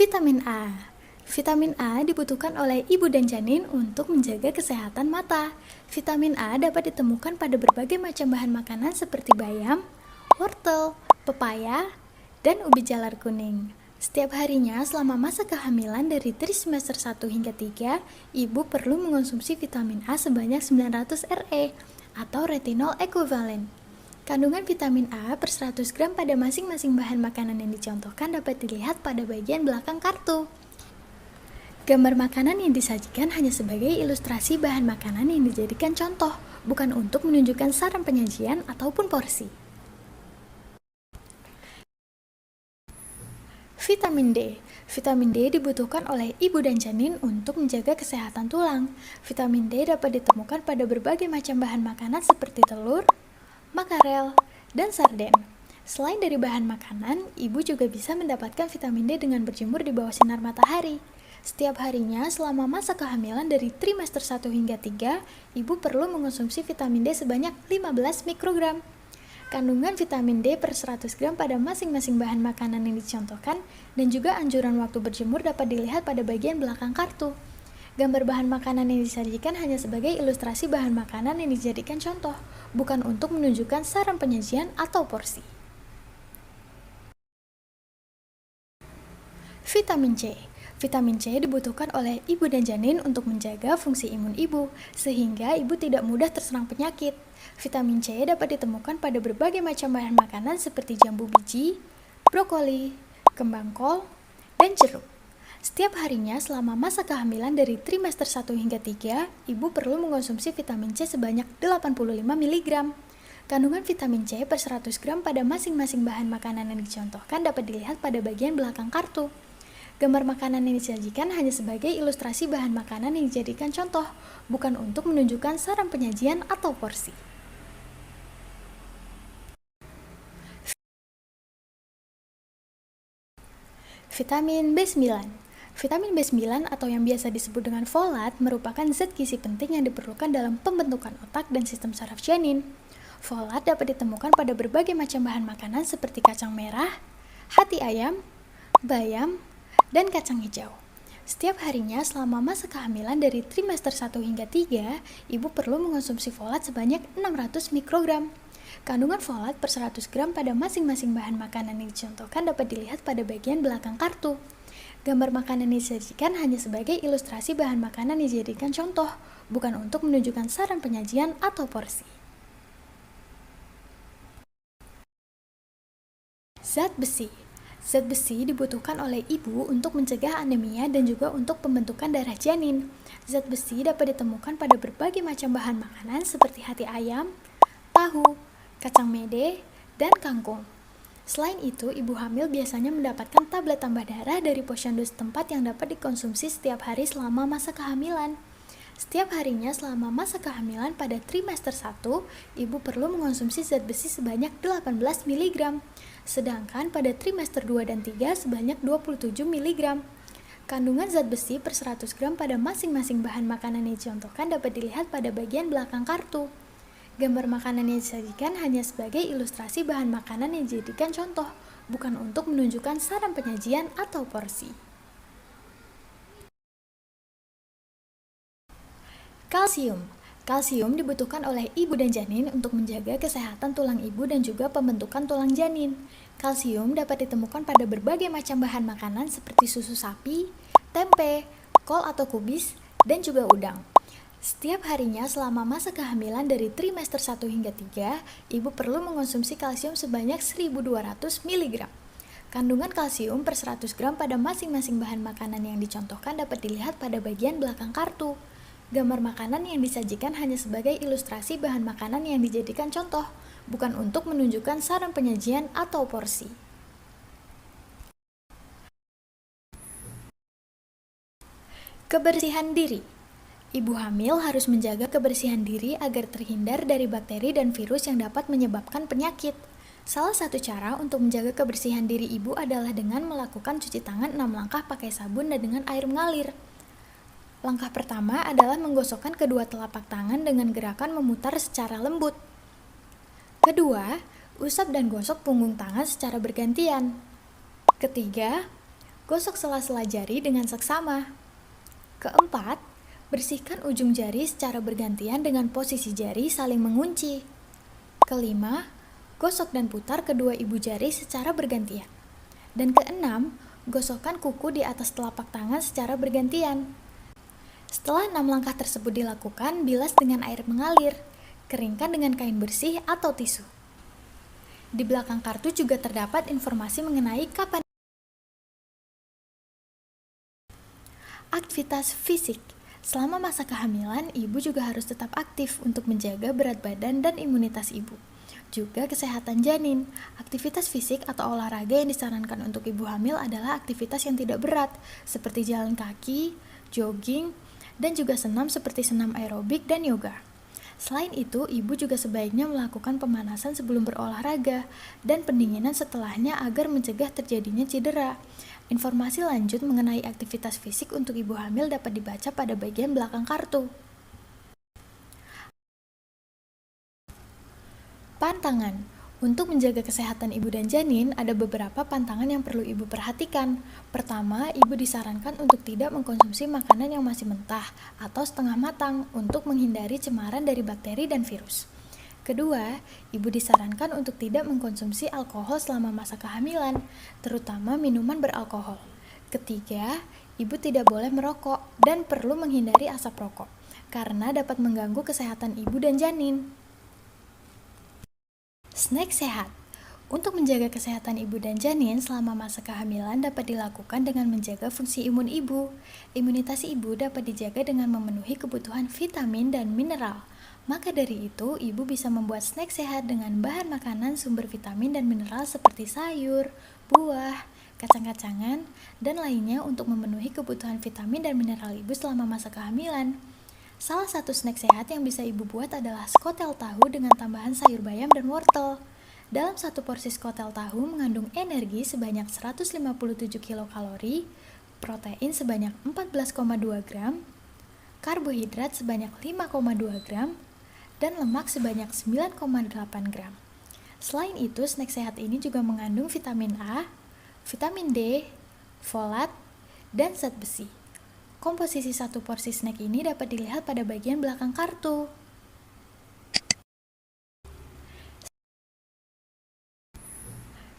Vitamin A. Vitamin A dibutuhkan oleh ibu dan janin untuk menjaga kesehatan mata. Vitamin A dapat ditemukan pada berbagai macam bahan makanan seperti bayam, wortel, pepaya, dan ubi jalar kuning. Setiap harinya selama masa kehamilan dari trimester 1 hingga 3, ibu perlu mengonsumsi vitamin A sebanyak 900 RE atau retinol equivalent. Kandungan vitamin A per 100 gram pada masing-masing bahan makanan yang dicontohkan dapat dilihat pada bagian belakang kartu. Gambar makanan yang disajikan hanya sebagai ilustrasi bahan makanan yang dijadikan contoh, bukan untuk menunjukkan saran penyajian ataupun porsi. Vitamin D. Vitamin D dibutuhkan oleh ibu dan janin untuk menjaga kesehatan tulang. Vitamin D dapat ditemukan pada berbagai macam bahan makanan seperti telur, makarel, dan sarden. Selain dari bahan makanan, ibu juga bisa mendapatkan vitamin D dengan berjemur di bawah sinar matahari. Setiap harinya selama masa kehamilan dari trimester 1 hingga 3, ibu perlu mengonsumsi vitamin D sebanyak 15 mikrogram. Kandungan vitamin D per 100 gram pada masing-masing bahan makanan yang dicontohkan dan juga anjuran waktu berjemur dapat dilihat pada bagian belakang kartu. Gambar bahan makanan yang disajikan hanya sebagai ilustrasi bahan makanan yang dijadikan contoh, bukan untuk menunjukkan saran penyajian atau porsi. Vitamin C. Vitamin C dibutuhkan oleh ibu dan janin untuk menjaga fungsi imun ibu, sehingga ibu tidak mudah terserang penyakit. Vitamin C dapat ditemukan pada berbagai macam bahan makanan seperti jambu biji, brokoli, kembang kol, dan jeruk. Setiap harinya selama masa kehamilan dari trimester 1 hingga 3, ibu perlu mengonsumsi vitamin C sebanyak 85 mg. Kandungan vitamin C per 100 gram pada masing-masing bahan makanan yang dicontohkan dapat dilihat pada bagian belakang kartu. Gambar makanan yang disajikan hanya sebagai ilustrasi bahan makanan yang dijadikan contoh, bukan untuk menunjukkan saran penyajian atau porsi. Vitamin B9. Vitamin B9 atau yang biasa disebut dengan folat merupakan zat gizi penting yang diperlukan dalam pembentukan otak dan sistem saraf janin. Folat dapat ditemukan pada berbagai macam bahan makanan seperti kacang merah, hati ayam, bayam, dan kacang hijau. Setiap harinya selama masa kehamilan dari trimester 1 hingga 3, ibu perlu mengonsumsi folat sebanyak 600 mikrogram. Kandungan folat per 100 gram pada masing-masing bahan makanan yang dicontohkan dapat dilihat pada bagian belakang kartu. Gambar makanan yang disajikan hanya sebagai ilustrasi bahan makanan yang dijadikan contoh, bukan untuk menunjukkan saran penyajian atau porsi. Zat besi. Zat besi dibutuhkan oleh ibu untuk mencegah anemia dan juga untuk pembentukan darah janin. Zat besi dapat ditemukan pada berbagai macam bahan makanan seperti hati ayam, tahu, kacang mede, dan kangkung. Selain itu, ibu hamil biasanya mendapatkan tablet tambah darah dari posyandu setempat yang dapat dikonsumsi setiap hari selama masa kehamilan. Setiap harinya selama masa kehamilan pada trimester 1, ibu perlu mengonsumsi zat besi sebanyak 18 mg, sedangkan pada trimester 2 dan 3 sebanyak 27 mg. Kandungan zat besi per 100 gram pada masing-masing bahan makanan yang dicontohkan dapat dilihat pada bagian belakang kartu. Gambar makanan yang disajikan hanya sebagai ilustrasi bahan makanan yang dijadikan contoh, bukan untuk menunjukkan saran penyajian atau porsi. Kalsium. Kalsium dibutuhkan oleh ibu dan janin untuk menjaga kesehatan tulang ibu dan juga pembentukan tulang janin. Kalsium dapat ditemukan pada berbagai macam bahan makanan seperti susu sapi, tempe, kol atau kubis, dan juga udang. Setiap harinya selama masa kehamilan dari trimester 1 hingga 3, ibu perlu mengonsumsi kalsium sebanyak 1200 mg. Kandungan kalsium per 100 gram pada masing-masing bahan makanan yang dicontohkan dapat dilihat pada bagian belakang kartu. Gambar makanan yang disajikan hanya sebagai ilustrasi bahan makanan yang dijadikan contoh, bukan untuk menunjukkan saran penyajian atau porsi. Kebersihan diri. Ibu hamil harus menjaga kebersihan diri agar terhindar dari bakteri dan virus yang dapat menyebabkan penyakit. Salah satu cara untuk menjaga kebersihan diri ibu adalah dengan melakukan cuci tangan 6 langkah pakai sabun dan dengan air mengalir. Langkah pertama adalah menggosokkan kedua telapak tangan dengan gerakan memutar secara lembut. Kedua, usap dan gosok punggung tangan secara bergantian. Ketiga, Gosok sela-sela jari dengan seksama. Keempat, bersihkan ujung jari secara bergantian dengan posisi jari saling mengunci. Kelima, gosok dan putar kedua ibu jari secara bergantian. Dan keenam, gosokkan kuku di atas telapak tangan secara bergantian. Setelah 6 langkah tersebut dilakukan, bilas dengan air mengalir. Keringkan dengan kain bersih atau tisu. Di belakang kartu juga terdapat informasi mengenai kapan aktivitas fisik. Selama masa kehamilan, ibu juga harus tetap aktif untuk menjaga berat badan dan imunitas ibu. Juga kesehatan janin. Aktivitas fisik atau olahraga yang disarankan untuk ibu hamil adalah aktivitas yang tidak berat, seperti jalan kaki, jogging, dan juga senam seperti senam aerobik dan yoga. Selain itu, ibu juga sebaiknya melakukan pemanasan sebelum berolahraga dan pendinginan setelahnya agar mencegah terjadinya cedera. Informasi lanjut mengenai aktivitas fisik untuk ibu hamil dapat dibaca pada bagian belakang kartu. Pantangan. Untuk menjaga kesehatan ibu dan janin, ada beberapa pantangan yang perlu ibu perhatikan. Pertama, ibu disarankan untuk tidak mengkonsumsi makanan yang masih mentah atau setengah matang untuk menghindari cemaran dari bakteri dan virus. Kedua, ibu disarankan untuk tidak mengkonsumsi alkohol selama masa kehamilan, terutama minuman beralkohol. Ketiga, ibu tidak boleh merokok dan perlu menghindari asap rokok, karena dapat mengganggu kesehatan ibu dan janin. Snack sehat. Untuk menjaga kesehatan ibu dan janin selama masa kehamilan dapat dilakukan dengan menjaga fungsi imun ibu. Imunitas ibu dapat dijaga dengan memenuhi kebutuhan vitamin dan mineral. Maka dari itu, ibu bisa membuat snack sehat dengan bahan makanan sumber vitamin dan mineral seperti sayur, buah, kacang-kacangan, dan lainnya untuk memenuhi kebutuhan vitamin dan mineral ibu selama masa kehamilan. Salah satu snack sehat yang bisa ibu buat adalah skotel tahu dengan tambahan sayur bayam dan wortel. Dalam satu porsi skotel tahu mengandung energi sebanyak 157 kilokalori, protein sebanyak 14,2 gram, karbohidrat sebanyak 5,2 gram, dan lemak sebanyak 9,8 gram. Selain itu, snack sehat ini juga mengandung vitamin A, vitamin D, folat, dan zat besi. Komposisi satu porsi snack ini dapat dilihat pada bagian belakang kartu.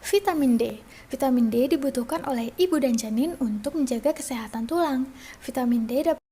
Vitamin D. Vitamin D dibutuhkan oleh ibu dan janin untuk menjaga kesehatan tulang. Vitamin D dapat